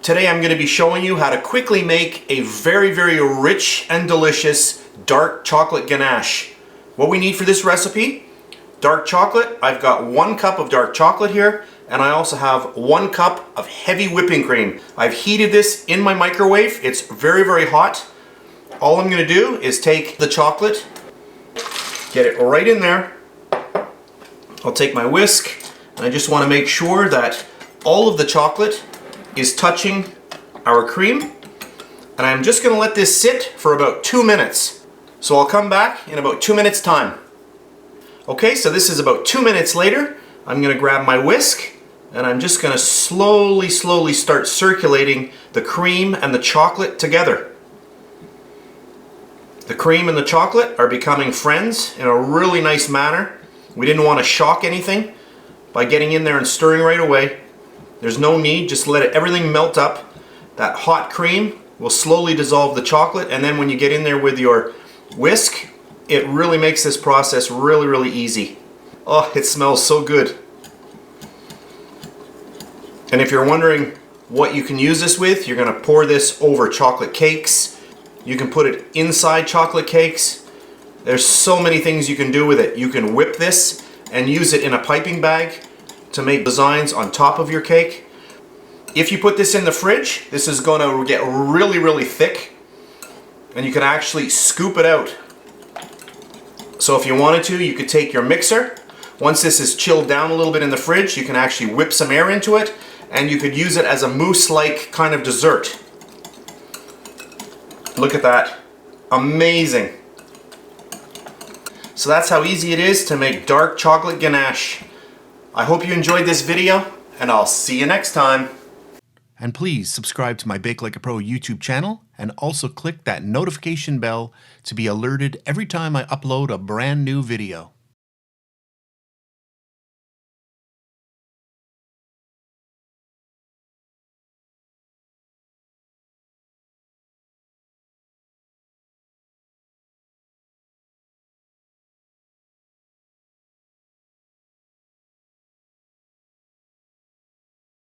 Today I'm going to be showing you how to quickly make a very rich and delicious dark chocolate ganache. What we need for this recipe: dark chocolate. I've got 1 cup of dark chocolate here, and I also have 1 cup of heavy whipping cream. I've heated this in my microwave. It's very hot. All I'm going to do is take the chocolate, get it right in there. I'll take my whisk, and I just want to make sure that all of the chocolate is touching our cream, and I'm just going to let this sit for about 2 minutes. So I'll come back in about 2 minutes time. Okay, so this is about 2 minutes later. I'm going to grab my whisk, and I'm just going to slowly start circulating the cream and the chocolate together. The cream and the chocolate are becoming friends in a really nice manner. We didn't want to shock anything by getting in there and stirring right away. There's no need, just let everything melt up. That hot cream will slowly dissolve the chocolate, and then when you get in there with your whisk, it really makes this process really easy. Oh, it smells so good. And if you're wondering what you can use this with, you're going to pour this over chocolate cakes. You can put it inside chocolate cakes. There's so many things you can do with it. You can whip this and use it in a piping bag to make designs on top of your cake. If you put this in the fridge, this is going to get really thick, and you can actually scoop it out. So if you wanted to, you could take your mixer. Once this is chilled down a little bit in the fridge, you can actually whip some air into it, and you could use it as a mousse-like kind of dessert. Look at that. Amazing. So that's how easy it is to make dark chocolate ganache. I hope you enjoyed this video, and I'll see you next time. And please subscribe to my Bake Like a Pro YouTube channel, and also click that notification bell to be alerted every time I upload a brand new video.